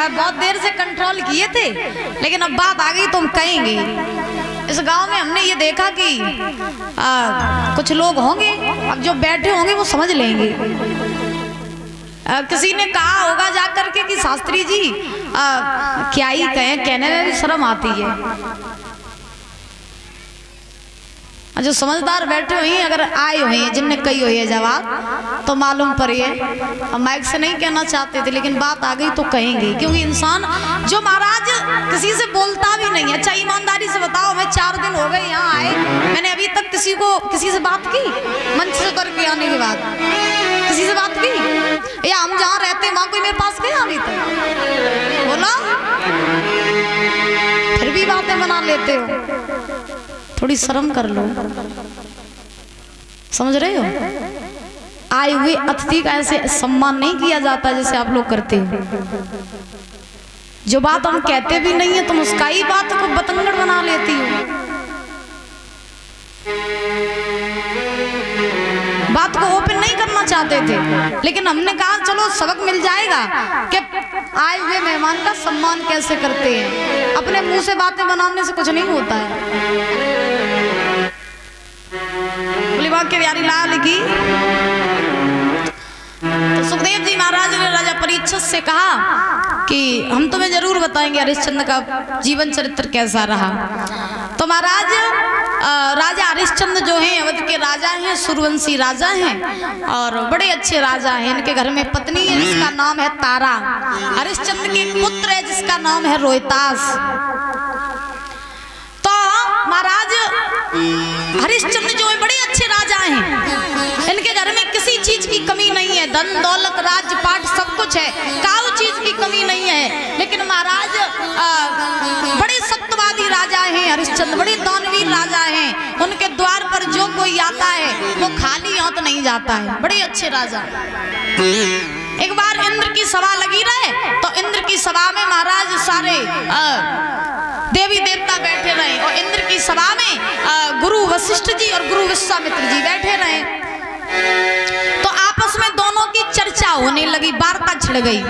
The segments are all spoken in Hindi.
बहुत देर से कंट्रोल किए थे, लेकिन अब बात आ गई तो हम कहेंगे। इस गांव में हमने ये देखा कि कुछ लोग होंगे, अब जो बैठे होंगे वो समझ लेंगे। किसी ने कहा होगा जाकर के कि शास्त्री जी क्या ही कहें, कहने में भी शर्म आती है। जो समझदार बैठे हुए हैं, अगर आए हुए हैं जिनने कही हुई है जवाब, तो मालूम पड़िए। हम माइक से नहीं कहना चाहते थे, लेकिन बात आ गई तो कहेंगे, क्योंकि इंसान जो महाराज किसी से बोलता भी नहीं है। अच्छा ईमानदारी से बताओ, मैं 4 दिन हो गए यहाँ आए, मैंने अभी तक किसी से बात की? मंच से करके आने के बाद किसी से बात की? या हम जहाँ रहते हैं वहाँ कोई मेरे पास गया अभी तक? बोला, फिर भी बातें बना लेते हो। थोड़ी शर्म कर लो, समझ रहे हो? आए हुए अतिथि का ऐसे सम्मान नहीं किया जाता जैसे आप लोग करते हो। जो बात हम कहते भी नहीं है तुम उसका ही बात को बतंगड़ बना लेती हो। बात को ओपन नहीं करना चाहते थे, लेकिन हमने कहा चलो सबक मिल जाएगा कि आए हुए मेहमान का सम्मान कैसे करते हैं। अपने मुंह से बातें बनाने से कुछ नहीं होता है। के प्यारी लाल की तो सुखदेव जी महाराज ने राजा परीक्षित से कहा कि हम तुम्हें जरूर बताएंगे हरिश्चंद्र का जीवन चरित्र कैसा रहा। तो महाराज राजा हरिश्चंद्र जो हैं अवध के राजा हैं, सूर्यवंशी राजा हैं और बड़े अच्छे राजा हैं। इनके घर में पत्नी है जिसका नाम है तारा। हरिश्चंद्र के एक पुत्र है जिसका नाम है रोहितास। तो महाराज हरिश्चंद्र जो है बड़े अच्छे राजा हैं। इनके घर में किसी चीज की कमी नहीं है, धन दौलत राज्य पाट सब कुछ है, काऊ चीज की कमी नहीं है। लेकिन महाराज बड़े सत्यवादी राजा हैं हरिश्चंद्र, बड़े दानवीर राजा हैं। उनके द्वार पर जो कोई आता है वो खाली हाथ नहीं जाता है। बड़े अच्छे राजा। एक बार इंद्र की सभा लगी रहे तो इंद्र की सभा में महाराज सारे देवी देवता बैठे रहे और इंद्र की सभा में गुरु वशिष्ठ जी और गुरु विश्वामित्र जी बैठे रहे। तो आपस में दोनों की चर्चा होने लगी, वार्ता छिड़ गई।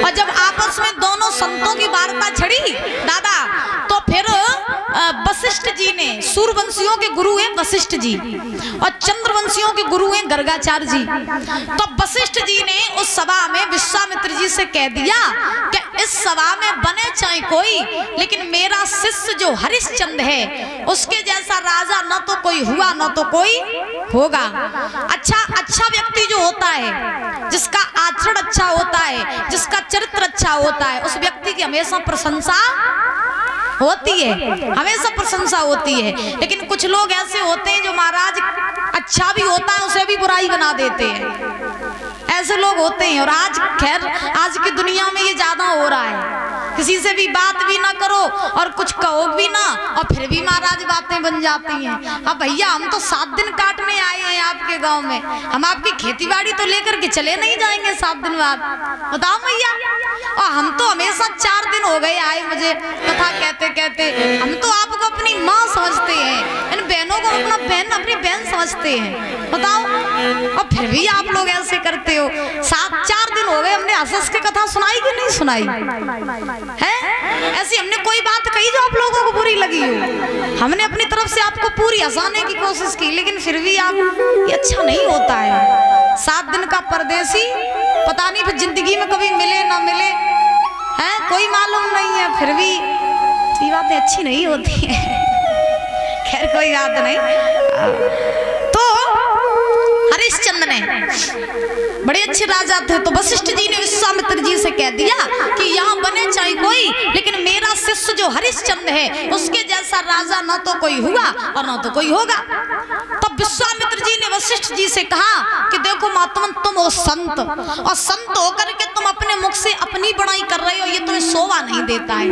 और जब आपस में दोनों संतों की वार्ता छिड़ी दादा, तो फिर वशिष्ठ जी ने, सूर्यवंशियों के गुरु हैं वशिष्ठ जी और चंद्रवंशियों के गुरु हैं गर्गाचार्य जी। तो वशिष्ठ जी ने उस सभा में विश्वामित्र जी से कह दिया कि इस सभा में बने चाहे कोई, लेकिन मेरा शिष्य जो हरिश्चंद्र है उसके जैसा राजा न तो कोई हुआ न तो कोई होगा। अच्छा व्यक्ति जो होता है, जिसका आचरण अच्छा होता है, जिसका चरित्र अच्छा होता है, उस व्यक्ति की हमेशा प्रशंसा होती है, हमेशा प्रशंसा होती है। लेकिन कुछ लोग ऐसे होते हैं जो महाराज अच्छा भी होता है उसे भी बुराई बना देते हैं। ऐसे लोग होते हैं। और आज खैर आज की दुनिया में ये ज्यादा हो रहा है, किसी से भी बात भी ना करो और कुछ कहो भी ना और फिर भी महाराज बातें बन जाती हैं। अब भैया हम तो 7 दिन काटने आए हैं आपके गांव में, हम आपकी खेतीबाड़ी तो लेकर के चले नहीं जाएंगे 7 दिन बाद, बताओ भैया। और हम तो हमेशा 4 दिन हो गए आए मुझे कथा कहते कहते। हम तो आपको अपनी माँ समझते हैं, इन बहनों को अपनी बहन समझते हैं, बताओ। और फिर भी आप लोग ऐसे करते हो। 4 दिन हो गए, हमने हंस के कथा सुनाई कि नहीं सुनाई है? ऐसी हमने कोई बात कही जो आप लोगों को बुरी लगी हो? हमने अपनी तरफ से आपको पूरी हंसाने की कोशिश की, लेकिन फिर भी आप ये अच्छा नहीं होता है। 7 दिन का परदेसी पता नहीं फिर जिंदगी में कभी मिले ना मिले है, कोई मालूम नहीं है। फिर भी ये बातें अच्छी नहीं होती है। खैर कोई बात नहीं। तो हरिश्चंद्र ने बड़े अच्छे राजा थे, तो वशिष्ठ जी ने विश्वामित्र जी से कह दिया कि यहाँ बने चाहे कोई, लेकिन मेरा शिष्य जो हरिश्चंद्र है उसके जैसा राजा न तो कोई हुआ और न तो कोई होगा। तब विश्वामित्र जी ने वशिष्ठ जी से कहा कि देखो महात्मन, तुम हो संत और संत होकर के तुम अपने मुख से अपनी बड़ाई कर रहे हो, ये तुम्हें शोभा नहीं देता है।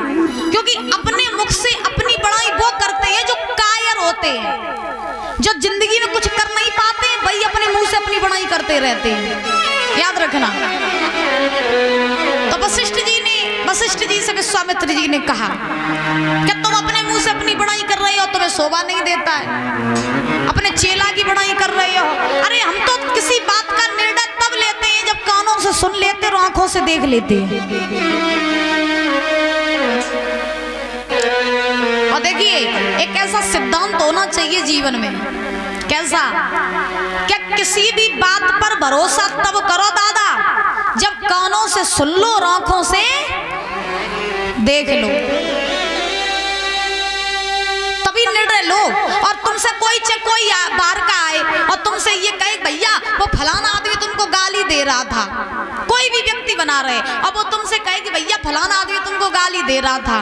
क्योंकि अपने मुख से अपनी बड़ाई वो करते हैं जो कायर होते हैं, जो जिंदगी में कुछ कर नहीं पाते हैं, वही अपने मुंह से अपनी बड़ाई करते रहते हैं, याद रखना। तो वशिष्ठ जी से विश्वामित्र जी ने कहा कि तुम अपने मुंह से अपनी बड़ाई कर रहे हो, तुम्हें शोभा नहीं देता है, अपने चेला की बड़ाई कर रहे हो। अरे हम तो किसी बात का निर्णय तब लेते हैं जब कानों से सुन लेते और आंखों से देख लेते हैं। देखिए, एक ऐसा सिद्धांत होना चाहिए जीवन में। कैसा? क्या किसी भी बात पर भरोसा तब करो दादा जब कानों से सुन लो और आंखों से देख लो, तभी निर्णय लो। और तुमसे कोई बाहर का आए और तुमसे ये कहे भैया वो फलाना आदमी तुमको गाली दे रहा था, कोई भी व्यक्ति बना रहे, अब वो तुमसे कहे कि भैया फलाना आदमी तुमको गाली दे रहा था,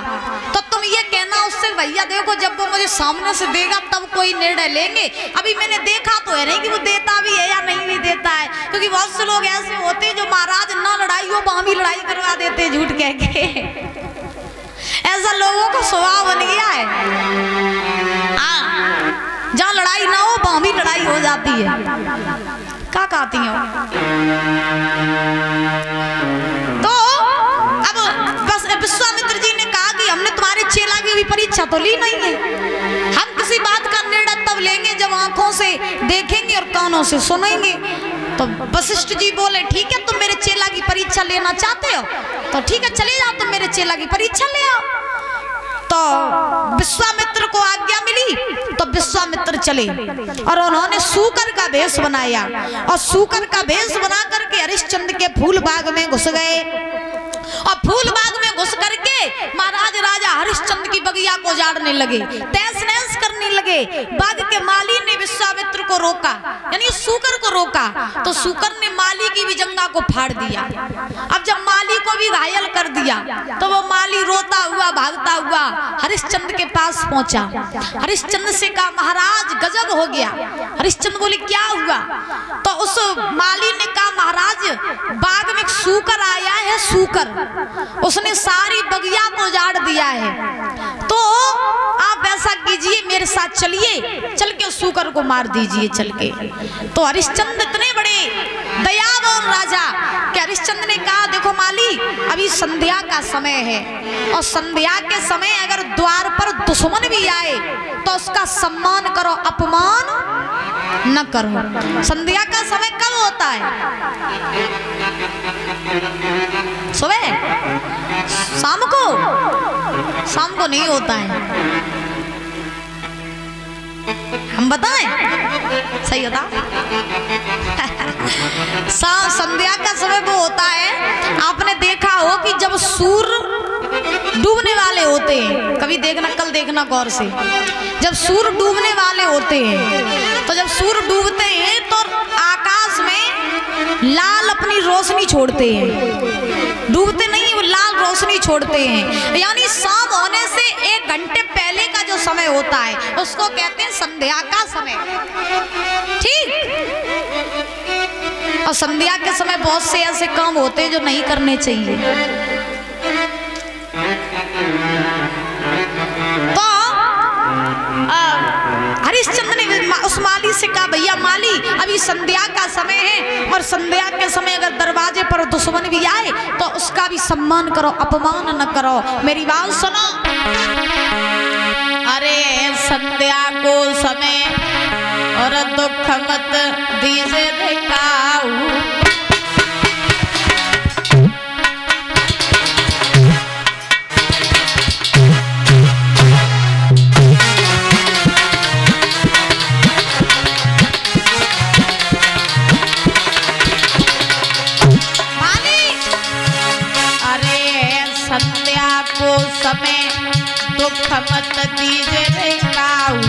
तो तुम ये कहना उससे भैया देखो जब वो मुझे सामने से देगा तब कोई निर्णय लेंगे, अभी मैंने देखा तो है नहीं कि वो देता भी है या नहीं भी देता है। क्योंकि बहुत से लोग ऐसे होते हैं जो महाराज ना लड़ाई हो वहां भी लड़ाई करवा देते झूठ कह के। ऐसा लोगों का स्वभाव बन गया है। जहाँ लड़ाई ना हो वहां भी लड़ाई हो जाती है। क्या कहती हो? तो अब बस विश्वामित्र जी ने कहा कि हमने तुम्हारे चेला की भी परीक्षा तो ली नहीं है, हम किसी बात का निर्णय तब लेंगे जब आंखों से देखेंगे और कानों से सुनेंगे। तो वशिष्ठ जी बोले ठीक है, तुम मेरे चेला की परीक्षा लेना चाहते हो तो ठीक है, चले जाओ, तुम मेरे चेला की परीक्षा ले आओ। तो विश्वामित्र को आज्ञा मिली तो विश्वामित्र चले और उन्होंने सूकर का भेष बनाया और सूकर का भेष बना करके हरिश्चंद्र के फूल बाग में घुस गए। और फूल बाग में घुस करके महाराज राजा हरिश्चंद्र की बगिया को उजाड़ने लगे, तहस नहस करने लगे। बाग के माली ने विश्वामित्र को रोका, यानी सूकर को रोका, तो सूकर ने माली की भी जंगा को फाड़ दिया। अब जब माली को भी घायल कर दिया तो वो माली रोता हुआ भागता हुआ हरिश्चंद्र के पास पहुंचा। हरिश्चंद्र से कहा महाराज गजब हो गया। हरिश्चंद्र बोले क्या हुआ? तो उस माली ने कहा महाराज बाग में एक सूकर आया है, सूकर, उसने सारी बगिया को उजाड़ दिया है, तो आप ऐसा कीजिए मेरे साथ चलिए, चल के सूकर को मार दीजिए चल के। तो हरिश्चंद्र इतने बड़े दयावान राजा कि हरिश्चंद्र ने कहा देखो माली अभी संध्या का समय है और संध्या के समय अगर द्वार पर दुश्मन भी आए तो उसका सम्मान करो, अपमान न करो। संध्या का समय कब होता है? सुबह, शाम को नहीं होता है। हम बताएं? सही होता? संध्या का समय वो होता है, आपने देखा हो कि जब सूर्य डूबने वाले होते हैं, कभी देखना, कल देखना गौर से, जब सूर्य डूबने वाले होते हैं तो जब सूर्य डूबते हैं तो आकाश में लाल अपनी रोशनी छोड़ते हैं, डूबते नहीं वो लाल रोशनी छोड़ते हैं, यानी शाम होने से 1 घंटे पहले का जो समय होता है उसको कहते हैं संध्या का समय। ठीक? और संध्या के समय बहुत से ऐसे काम होते हैं जो नहीं करने चाहिए। तो हरिश्चंद्र ने उस माली से कहा भैया माली अभी संध्या का समय है और संध्या के समय अगर दरवाजे पर दुश्मन भी आए तो उसका भी सम्मान करो, अपमान न करो। मेरी बात सुनो। अरे संध्या को समय और दुख मत दीजे दिखाऊं, संध्या को समय दुख मत दीजे दिखाऊं।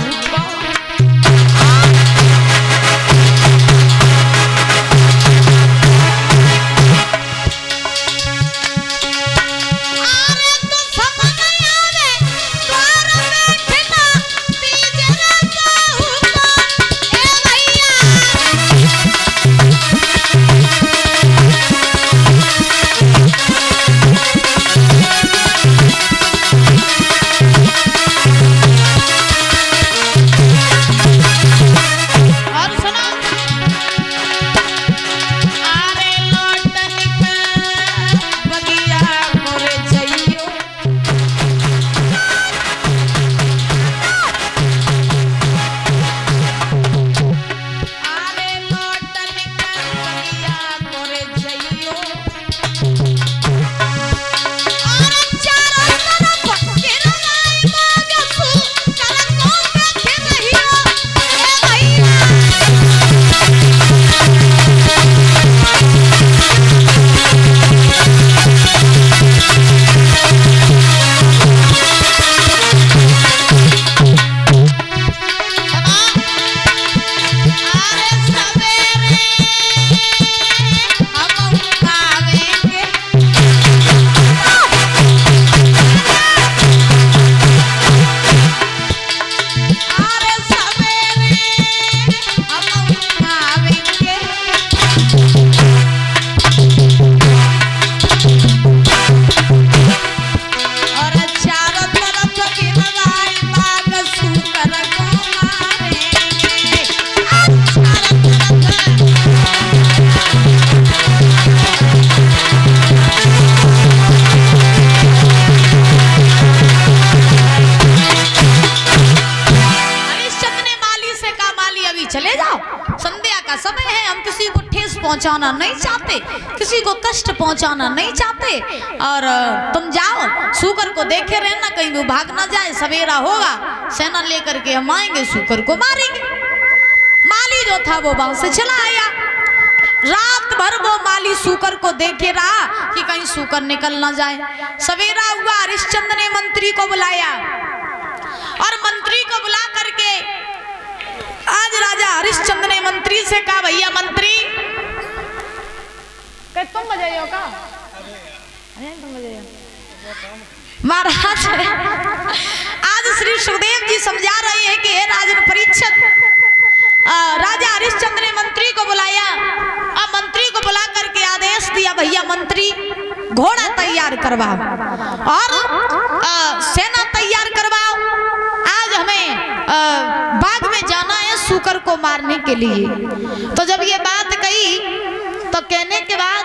पहुंचाना नहीं चाहते, किसी को कष्ट पहुंचाना नहीं चाहते। और तुम जाओ, सूकर को देखे रहना, कहीं वो भाग ना जाए। सवेरा होगा, सेना लेकर के हम आएंगे, सूकर को मारेंगे। माली जो था वो वहां से चला आया। रात भर वो माली सूकर को देखे रहा कि कहीं सूकर निकल ना जाए। सवेरा हुआ, हरिश्चंद्र ने मंत्री को बुलाया और मंत्री को बुला करके आज राजा हरिश्चंद्र ने मंत्री से कहा, भैया मंत्री, तुम बजाइयो का महाराज, आज श्री सुखदेव जी समझा रहे हैं कि हे राजन परीक्षित, राजा हरिश्चंद्र ने मंत्री को बुलाया और मंत्री को बुला करके आदेश दिया, भैया मंत्री घोड़ा तैयार करवाओ और सेना तैयार करवाओ। आज हमें बाग में जाना है सूकर को मारने के लिए। तो जब ये बात कही तो कहने के बाद